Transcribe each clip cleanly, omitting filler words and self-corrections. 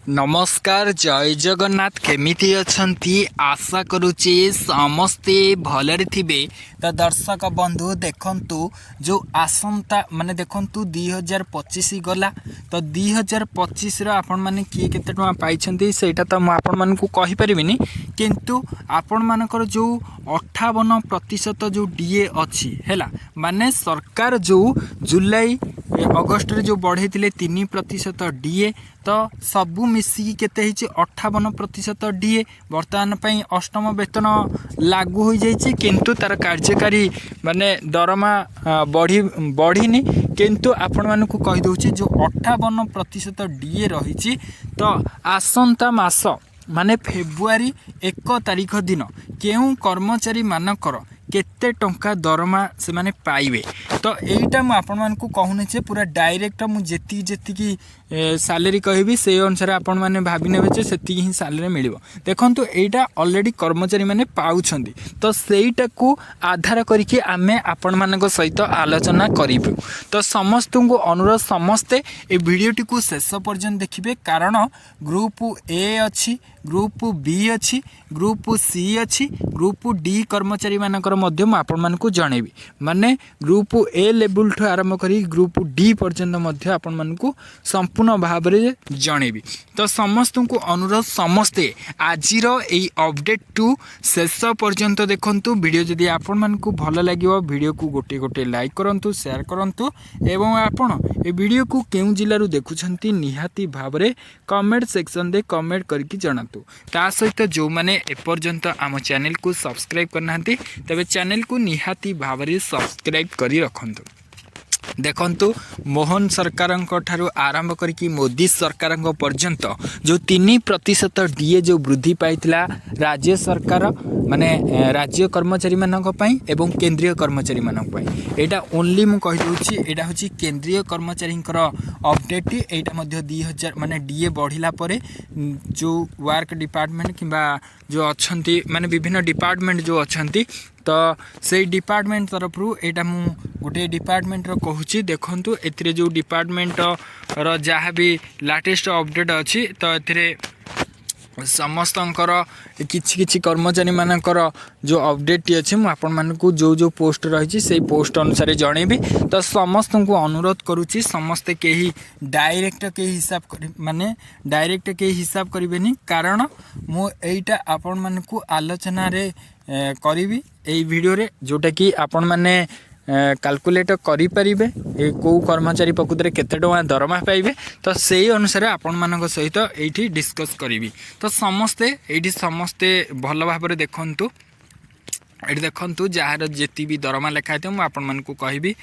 नमस्कार जय जगन्नाथ केमिति अछंती आशा करुची समस्ते भलरे थिबे। तो दर्शक बंधु देखंतु जो आसंता माने देखंतु 2025 गला तो 2025 रो आपण माने किए केते टका पाइछंती सेटा तो म आपण मान को कहि परिबिनी, किंतु आपण मानकर जो 58% जो डीए अछि हैला माने सरकार जो जुलाई अगस्त रे जो बढ़ेतिले 3% डीए तो सबू मिसिकी केते हिची 58% डीए वर्तमान पई अष्टम वेतन लागू हो जाइए, किंतु तार कार्यकारी माने दरमा बढ़ीनी किंतु आपण मानक कहि दउची जो 58% डीए रही तो आसंता मास माने फेब्रुआरी 1 तारिख दिन केउ कर्मचारी मानकर केते टंका दरमा से माने पाइबे। तो यहीटा मुझे आपण मान को कहूनी छे पूरा डायरेक्ट मुझे जेती सैलरी कहबी से अनुसार आपण माने भाभी नेबे सेती ही सैलरी मिलिबो। देखंतु एटा ऑलरेडी कर्मचारी माने पाउछंदी तो सेईटा को आधार करके आमे आपण मानक सहित आलोचना करिबु। तो समस्त को अनुरोध समस्ते ए वीडियोटी को शेष पर्यंत देखिबे, कारण ग्रुप ए अछि, ग्रुप बी अछि, ग्रुप सी अछि, ग्रुप डी कर्मचारी मानकर मध्य आपण मानकु जणेबी। माने ग्रुप ए लेवल ठु आरंभ करी ग्रुप डी पर्यंत मध्य आपण मानकु संपूर्ण भाव में जणेबी। तो समस्त को अनुरोध समस्ते आजिर एई अपडेट टू शेष पर्यंत देखंतु। वीडियो जदि आपण मानकु भल लागिवो वीडियो को गोटे गोटे लाइक करंतु, शेयर करंतु एवं आपण ए वीडियो को केउ जिल्ला रु देखुछंती निहाती भाव में कमेंट सेक्शन दे कमेंट करके जणातु। ता सहित जो माने एपर्यंत आम चैनल को सब्सक्राइब करना तेरे चैनल को निहाती भाव में सब्सक्राइब करी रखंतु। देखंतु मोहन सरकार ठारू आरंभ करके मोदी सरकार पर्यंत जो 3% डीए जो वृद्धि पाइथिला राज्य सरकार माने राज्य कर्मचारी मानक पई एवं केंद्रीय कर्मचारी मानक पई एटा ओनली मु कहि दोछि। एटा होछि केंद्रीय कर्मचारी अपडेट। एटा मध्य 2000 माने डीए बढ़िला परे जो वर्क डिपार्टमेंट किंबा जो अछंती माने विभिन्न डिपार्टमेंट जो अछंती तो से डिपार्टमेंट तरफ एटा मु गोटे डिपार्टमेंट रो कहूची। देखंतु एथिरे जो डिपार्टमेंट रो जहाँ भी लेटेस्ट अपडेट अच्छी तो एथिरे समस्तंकर किछि कर्मचारी मानकर जो अपडेट अच्छे मुझे आपण मानकु जो पोस्ट रही से पोस्ट अनुसार जनइबी। तो समस्त को अनुरोध करुच्ची समस्ते कहीं डायरेक्ट के हिसाब माने डायरेक्ट के हिसाब करें, कारण मु एटा आपण मानकु आलोचना रे करी एई वीडियो रे जोटा कि आपण माने कैलकुलेट करि परिबे को कर्मचारी प्रकृति केते टका दरमा पाइबे। तो सेही अनुसार आपण मानक सहित एठी डिस्कस करी। तो समस्ते एठी समस्ते भल भाव में देखंतु। एठी देखंतु जार जेती भी दरमा लेखा थे आपण मानकु कहबी।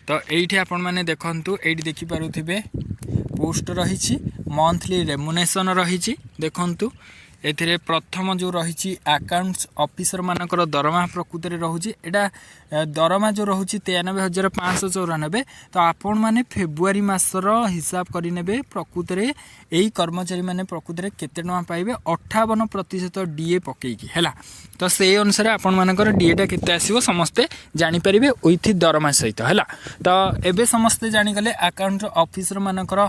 तो एठी आपण माने देखंतु एठी देखि पारुथिबे पोस्ट रही मंथली रेमुनेशन रही। देखंतु एथिरे प्रथम जो रही अकाउंट्स ऑफिसर मानकर दरमा प्रकृति रोचे एटा दरमा जो रोचे 93,594। तो आपण माने फेब्रुआरी मासर हिसाब करें प्रकृति में यही कर्मचारी माने प्रकृति में केते टका पाइबे 58% डीए पकईकी है। तो से अनुसार आपण मानकर डीएटा केते आसीबो समस्ते जानि परिबे विथ दरमा सहित है। तो एबे समस्ते जानिगले अकाउंट ऑफिसर मानकर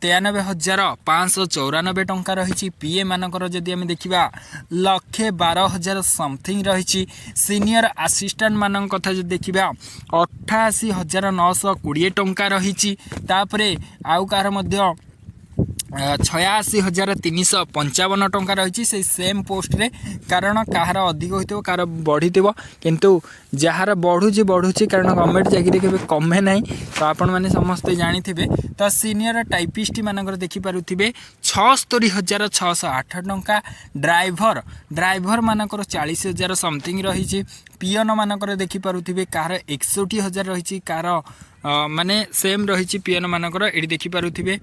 93,594 टंका रही। पीए मानकर जदि आम देखा 1,12,000 समथिंग रही। सीनियर असिस्टेंट मान कथा जो देखा 88,920 टंका रही। तापरे आउ कार 86,355 टंका रही से सेम पोस्ट रे, कारण कहार अधिक होइतो कहार बढ़ीथिबो, किंतु जार बढ़ुची कारण गवर्नमेंट चाकरी के कमे ना। तो आपण मैंने समस्ते जानिथिबे। तो सीनियर टाइपिस्ट मानकर देखि पारुथिबे 76,608 टंका। ड्राइवर मानकर 40,000 समथिंग रही। पियन मानकर देखि पारुथिबे कहार 61,000 रही, कहार माने सेम रही पियन मानकर एठी देखि पारुथिबे।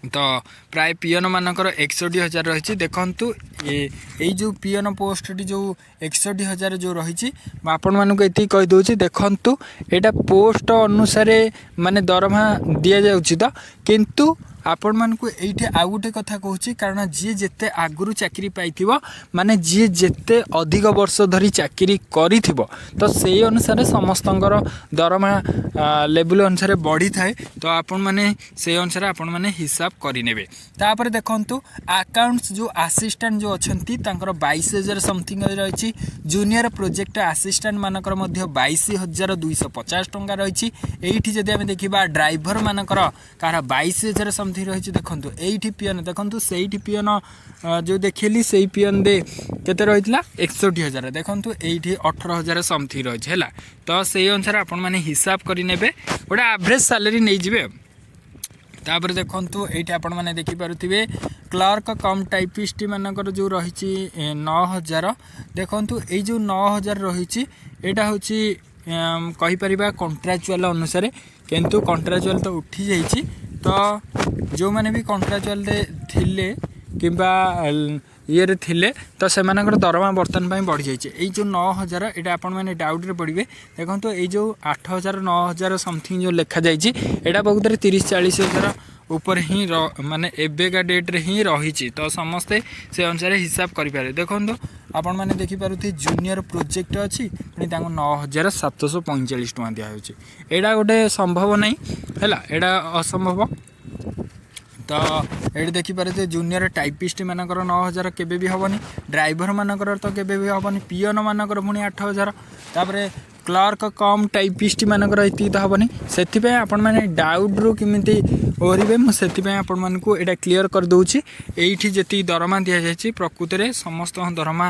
तो प्राय पियन मानकर 61,000 रही। देखंतु ये जो पियन पोस्ट जो 61,000 जो रही आपण मानक एति कहि दोछि। देखंतु एटा पोस्ट अनुसार माने दरमा दिया जाउछि। तो किंतु आपण मानकु एइठे आउ गोटे कथा कहूँ कारण जी जेते आगुरी चाकरी पाइथिबो माने जी जेते अधिक वर्ष धरी चाकरी करिथिबो तो सेई अनुसार समस्तंकर दरमा लेवल अनुसार बढ़ी थाए तो आपण माने से अनुसार आपण माने हिसाब करि नेबे। तापर देखंतु अकाउंट्स जो असिस्टेंट जो अछंती तांकर 22,000 समथिंग रही। जूनियर प्रोजेक्ट असिस्टेंट मानकर मध्य 22,250 टंका रही। एइठी जदि आमे देखिबा ड्राइवर मानकर कार 22,000 समथिंग रही। देखंतु एइठी पियन देखंतु सेइठी पियन जो देखिली सेई पियन दे केते रहितला 61,000 देखंतु एइठी 18,000 समथिंग रही हैला। तो सेई अनुसार आपण माने हिसाब करि नेबे गोटे एवरेज सैलरी नै जिवे। तापर देखंतु एइठी आपण माने देखि पारुथिबे क्लर्क कम टाइपिस्ट मानकर जो रही 9,000 देखंतु एई जो 9,000 रही एटा होची कहि परिबा कॉन्ट्रैक्चुअल अनुसार किंतु कॉन्ट्रैक्चुअल तो उठी जाइछि। तो जो माने भी कॉन्ट्रैक्चुअल थिले किंबा ये थिले तो से दरमा बर्तन पर बढ़ी जाइए। ये जो 9,000 यहाँ आपण मैंने डाउट रे पड़े देखो तो ये जो 8,000 9,000 समथिंग जो लिखा जाइए यहाँ बहुत 30-40,000 ऊपर ही माने एबेका डेट रे ही रही। तो समस्ते से अनुसार हिसाब करें। देखो आपण मैंने देखिपे जूनियर प्रोजेक्ट अच्छी पुणी 9,745 टଙ୍କା दिखाई। यहाँ गोटे संभव नहीं है यहाँ असंभव। तो ये देखिपारे जूनियर टाइपिस्ट मानकर 9,000 केबे भी हेनी। ड्राइवर मानकर तो केबे भी हेनी। पियन मानकर पुणी 8,000। तापर क्लर्क कम टाइपिस्ट मानकर ये तो हेनी। से आपण मैंने डाउट रू किमिति ओहरिबे मुझे आपण मानकु एटा क्लियर कर दूची। एइठी जेती दरमा दिया जायछि प्रकृति रे समस्त दरमा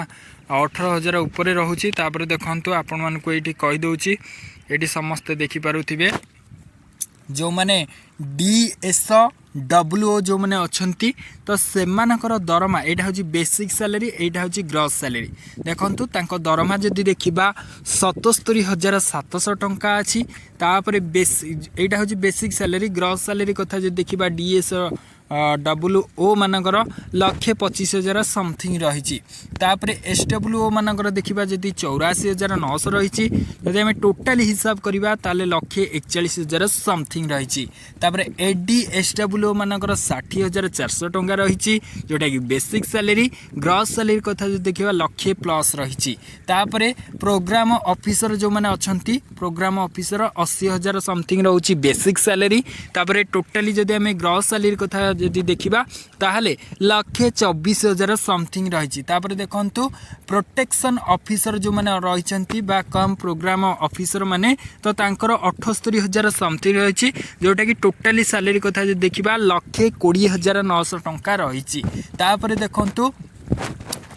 18,000 ऊपर रहुछि। तापर देखंतु आपण मानकु एइठी कहि दूची एठी समस्त देखि पारुथिबे जो माने DSWO जो माने अछंती तो सेमानकर दरमा एटा होची बेसिक सैलरी एटा होची ग्रॉस सैलरी। देखंतु तांको दरमा जदि देखिबा 77,700 टंका अछि। तापर एटा होची बेसिक सैलरी। ग्रॉस सैलरी कथा जदि देखिबा DSWO मानकर 1,25,000 समथिंग रही। तापर SWO मानकर देखिबा जदि 84,900 रही। जदि आमे टोटल हिसाब करिबा ताले 1,41,000 समथिंग रही। तापर ADSWO मानकर 60,400 टंका रही जोटा कि बेसिक सैलरी। ग्रॉस सैलरी कथा जदि देखिबा 1,00,000 प्लस रही। तापर प्रोग्राम ऑफिसर जो माने अछंती प्रोग्राम ऑफिसर 80,000 समथिंग रहउची बेसिक सैलरी। तापर टोटली जदि आमे ग्रॉस सैलरी कथा जदि देखिबा ताहले 1,24,000 समथिंग रही। तापर देखंतु प्रोटेक्शन ऑफिसर जो माने रहिचंती बा कम प्रोग्राम ऑफिसर माने तो तांकर 78,000 समथिंग रही जोटा कि टोटली सैलरी कथा जदि देखिबा 1,20,900 टंका रही। तापर देखंतु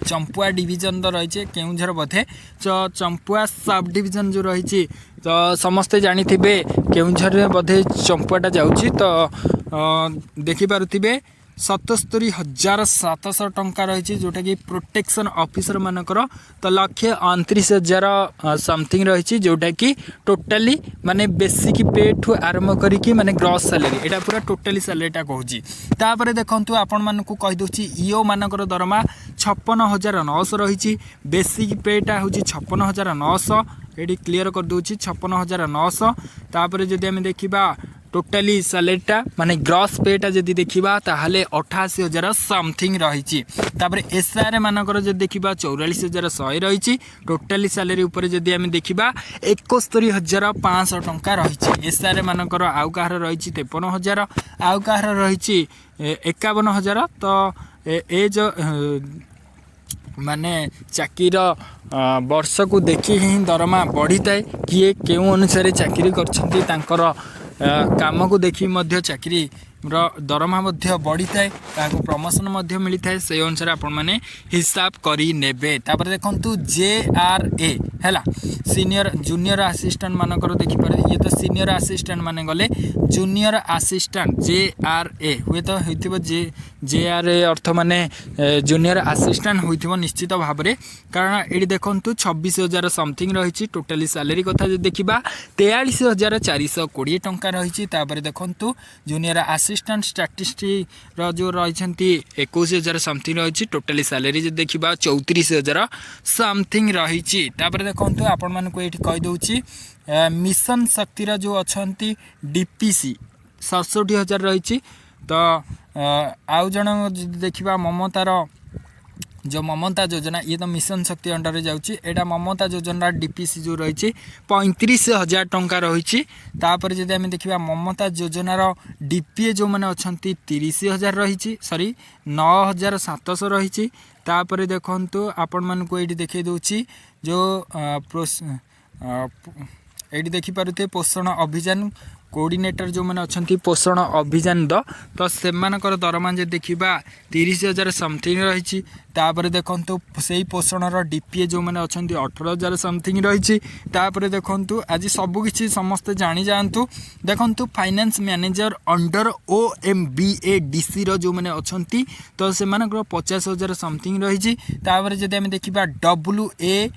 चंपुआ डिवीजन तो रही केउझर बोधे चंपुआ सब डिवीजन जो रही तो समस्ते जानी थे केउझर बोधे चंपुआटा जाऊँगी। तो देखिपे 77,700 टंका रही जोटा कि प्रोटेक्शन ऑफिसर मानकर तो 1,29,000 समथिंग रही जोटा कि टोटाली माने बेसिक पे ठू आरंभ करिकी माने ग्रॉस सैलरी एटा पूरा टोटाली सैलरीटा कहूँ। तापर देखंतु आपण मानकु कहि दोछि ईओ मानकर दरमा 56,900 रही। बेसिक पेटा हूँ 56,900 ये क्लीयर कर दूची 56,900। तापर जदि आमे देखिबा टोटाली सैलरीटा माने ग्रॉस पेटा जदि देखिबा ताहले 88,000 समथिंग रही। तापर एसआर मानकर जदि देखिबा 44,100 रही। टोटाली सैलरी ऊपर जदि आमे देखिबा 71,500 टंका रही। एसआर मानकर आउ कहार रही 53,000 आउ कहार रही 51,000। तो ए जो माने चाकीर वर्ष को देखी ही दरमा बढ़ी थाए किए केउ अनुसार चाकरी करछंती तांकर काम को देखी मध्य चाकरी दरमा बढ़ी थाए प्रमोशन मिली थाए से अनुसार आपण मैंने हिसाब करी नेबे। तापर देखंतु JRA हैला सीनियर जूनियर असिस्टेंट मानकर देखिपारे ये तो सीनियर असिस्टेंट माने गले जूनियर असिस्टेंट JRA हुए तो होइथिबो JRA अर्थ माने जूनियर असिस्टेंट होइथिबो निश्चित भाव में कारण ये देखंतु 26,000 समथिंग रही। टोटाली सैलरी कथा जो देखिबा 43,420 टंका रही। तापर देखंतु जूनियर असिस्टेंट स्टैटिस्टिक्स जो रही 21,000 समथिंग रही। टोटाली सैलरी जो देखिबा 34,000 समथिंग रही। तापर देखंतु आपण मानकु एठी कहि दउची मिशन शक्तिर जो अछंती DPC 67,000 रही। तो आउ जन देखा ममतार जो ममता योजना ये तो मिशन शक्ति अंडर जाऊँगी एटा ममता योजना डीपीसी जो रही 35,000 टंका रही जब आम देखा ममता योजनार डीपीए जो मैंने अच्छा 30,000 रही सॉरी 9,700 रही तापर देखु आपण मान को ये देखे दूची जो ये देखिपे पोषण अभियान कोऑर्डिनेटर जो मैंने अच्छा पोषण अभियान तो से दरमा जो देखा 30,000 समथिंग रही देखु से पोषणर डीपीए जो मैंने अच्छा 18,000 समथिंग रही देखु आज सबकि समस्ते जानी जातु देखु फाइनेंस मैनेजर अंडर OMBADC जो मैंने अच्छा तो से 50,000 समथिंग रही जब आम देखा WA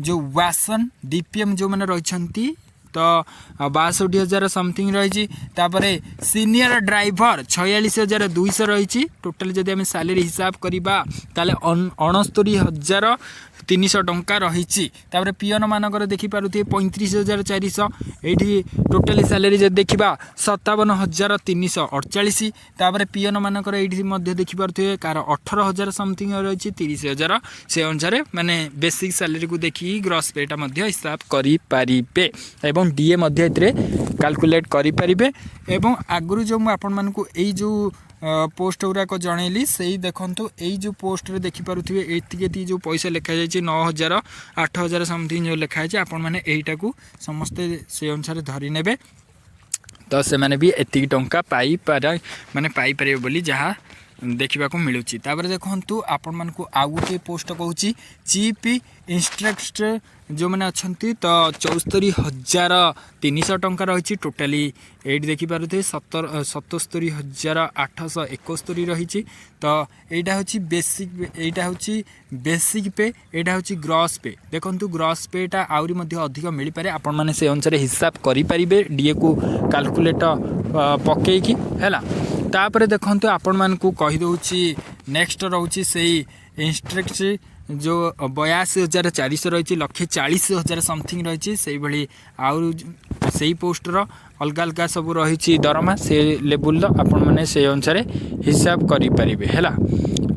जो वासन डीपीएम जो मैंने रही तो 62,000 समथिंग रही सीनियर ड्राइवर 46,200 रही टोटाल जब आम सैलरी हिसाब करवा 69,300 टंका रही पीएन मानकर देखिपे 35,400 ये टोटाल सैलरी जब देखा 57,348 पीएन मानकर ये देखिपे कार 18,000 समथिंग रही 30,000 से अनुसार माने बेसिक सैलरी को देखिए ग्रॉस पेटा हिसाब करें एवं डीए कैलकुलेट करें एवं आगु जो मुझे जो पोस्ट गुराक जनइली से ही देखु यही जो पोस्ट रे देखिपे ये जो पैसा लिखाई 9,000 8,000 समथिंग जो लिखाई आपण मैंने यहीटा को समस्ते से अनुसार धरी ने तो से मैंने भी एतिक टंका माने पाइपर बोली जहाँ देखा मिलूँ देखु आपण मान को आउ गोटे पोस्ट कहूँ चीफ इंस्ट्रक्टर जो मैंने अच्छा तो 74,300 टंका रही टोटाली ये देखिपे 77,871 रही तो यहाँ हूँ बेसिक बेसिक पे यहाँ हूँ ग्रॉस पे देखु ग्रॉस पेटा आहरी अधिक मिल पारे आपण मैंने से अनुसार हिसाब करेंगे डीए को कैलकुलेट पकईकी है तापर देखु आपण मान को कहीदे नेक्स्ट रोचे से इंस्ट्रक्ट जो 82,400 रही 1,40,000 समथिंग रही से भाई आउ से पोस्टर अलग अलग सब रही दरमा से लेवल आपण मैंने से अनुसार हिसाब करेंगे है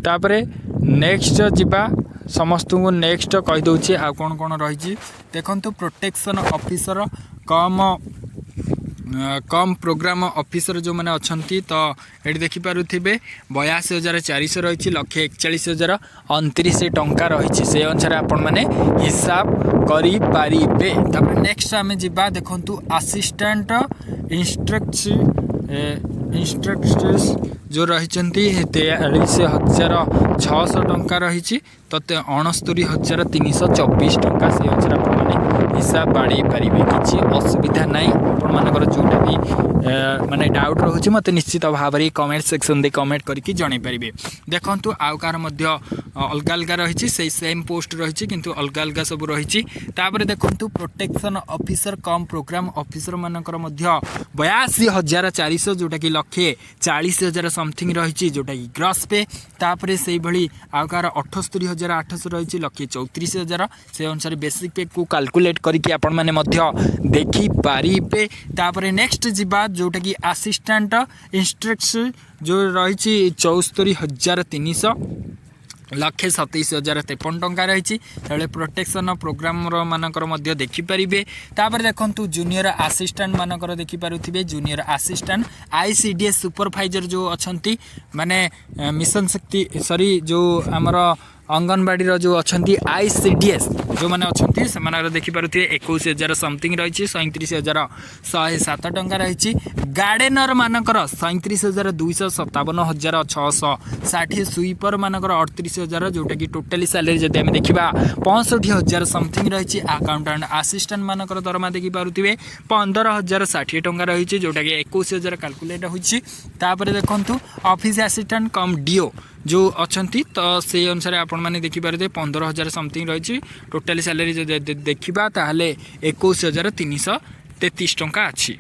तापर नेक्स्ट जीवा समस्त को नेक्स्ट कहीदे आ कौन कौन रही देखु प्रोटेक्शन ऑफिसर कम प्रोग्राम ऑफिसर जो मैंने अच्छा तो ये देखिपे 82,400 रही 1,41,29 टंका रही से अनुसार आपण मैंने हिसाब करेंगे नेक्स्ट आम जा देखु असिस्टेंट इंस्ट्रक्टर्स जो रही 43,600 टंका रही तो 69,324 टंका से अनुसार आप हिसाब बाड़ी पारे किसी असुविधा ना आपर जोटा भी माने डाउट रोचे मत निश्चित भाव में कमेंट सेक्शन दे कमेंट करके जन पारे देखु आउ कार अलग अलग रही से सेम पोस्ट रही किंतु अलग अलग सब रही देखु प्रोटेक्शन ऑफिसर कम प्रोग्राम ऑफिसर मानकर 82,400 जोटा कि 1,40,000 समथिंग रही जोटा कि ग्रॉस पे तापर से भाई आउ कार 78,800 रही 1,34,000 से अनुसार बेसिक पे को कैलकुलेट करके आपण मैंने देखिपारे तापर नेक्स्ट जीवा जोटा कि असिस्टेंट इंस्ट्रक्टर जो रही 74,300 1,27,053 टंका रही प्रोटेक्शन प्रोग्राम मानकर देखिपारे तापर देखु जूनियर असिस्टेंट मानकर देखिपे जूनियर असिस्टेंट ICDS सुपरवाइजर जो अच्छा माने मिशन शक्ति सॉरी जो आमर अंगनवाड़ी जो अच्छा ICDS जो मैंने अच्छा से देखिपे 21,000 समथिंग रही 37,107 टंका रही गार्डेनर मानकर 37,257,660 स्वीपर मानकर 38,000 जोटा कि टोटाली सैलरी जब आम देखा 65,000 समथिंग रही अकाउंटेंट असिस्टेंट मानकर दरमा देखिपे 15,060 टंका रही जोटा कि 21,000 कैलकुलेट होपर देखु ऑफिस असिस्टेंट कम DO जो अच्छा तो से अनुसार आपण मैंने देखिपारे 15,000 समथिंग रही टोटाली सैलरी देखा ताहले 21,333 टंका अच्छी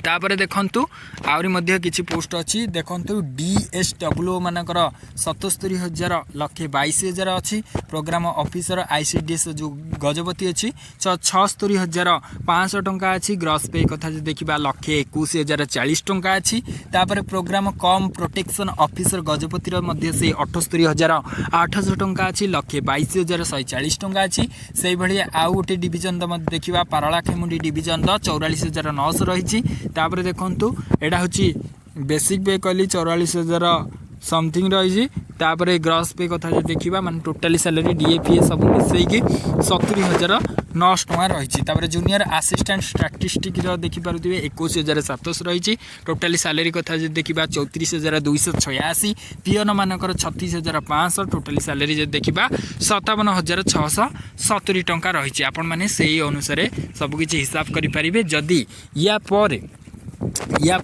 तापर देखंतु आउरी मध्य किछि पोस्ट अछि देखंतु DSW मानकर 77,000 लक्षे 22,000 अछि प्रोग्राम ऑफिसर ICDS जो गजपति अछि 76,500 टंका अछि ग्रॉस पे कथा जे देखिबा लक्षे 21,040 टंका अछि तापर प्रोग्राम कम प्रोटेक्शन ऑफिसर गजपति रो मध्य से 78,800 टंका अछि लक्षे 22,140 टंका अछि सेहि भଳି आउ गोटे डिवीजन द मध्य देखिबा पारलाखेमुंडी डिवीजन द 44,900 रहिछि तापर देखंतु एडा होची बेसिक पे कहली 44,000 समथिंग रही तापर ग्रॉस पे कथा जो देखा माने टोटाली सैलरी DAPA सब मिसई 70,900 टंका रही तापर जूनियर असिस्टेंट स्टैटिस्टिक देखिपे 21,700 रही टोटाली सैलरी कथा जो देखा 34,286 पियन मानकर 36,500 टोटाली सैलरी जो देखा 57,670 टंका रही आपण मैंने से अनुसार सबकि हिसाब करेंगे जदि या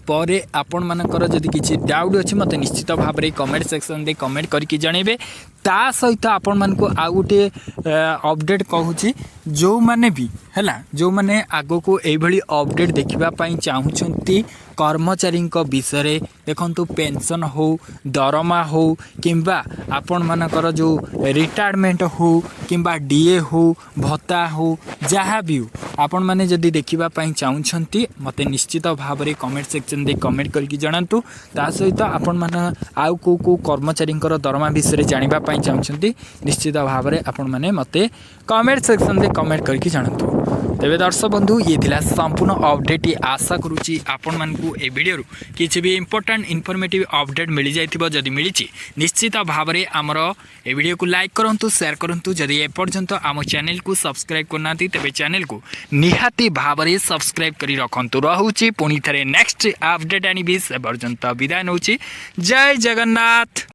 परे आपण मानकर जदि किछि डाउट अछि मते निश्चित भाव में कमेंट सेक्शन दे कमेंट करके जणेबे ता सहित आपण मानको आ गोटे अपडेट कहूची जो माने भी हैला जो माने आगो को एई भली अपडेट देखिबा पई चाहुछंती कर्मचारी विषय देखंतु पेंशन हो दरमा हो किंबा आपण मानकर जो रिटायरमेंट हो किंबा DA हो भत्ता हो जहाँ भी हो आपण माने जदि देखिबा पई चाहुछंती मते निश्चित भाव में कमेंट सेक्शन दे कमेंट करके जणांतु ता सहित आपण माने आउ को कर्मचारी दरमा विषय जानिबा पई चाहुछंती निश्चित भाव में आपण माने मते कमेंट सेक्शन दे कमेंट करके जणांतु तेरे दर्शक बंधु ये थिला संपूर्ण अपडेट आशा करूची आपण मानकू ए वीडियो किछि भी इंपोर्टेंट इनफॉर्मेटिव अपडेट मिल जाइथिबो जदि मिलिछि निश्चित भाव में आमर ए वीडियो को लाइक करंतु शेयर करंतु जदि ए पर्यंत आम चैनल को सब्सक्राइब करनाती तबे चैनल को निहाती भाव में सब्सक्राइब करी रखंतु रहूची पुनी थरे नेक्स्ट अपडेट आनिबी से पर्यंत विदाय नउची जय जगन्नाथ।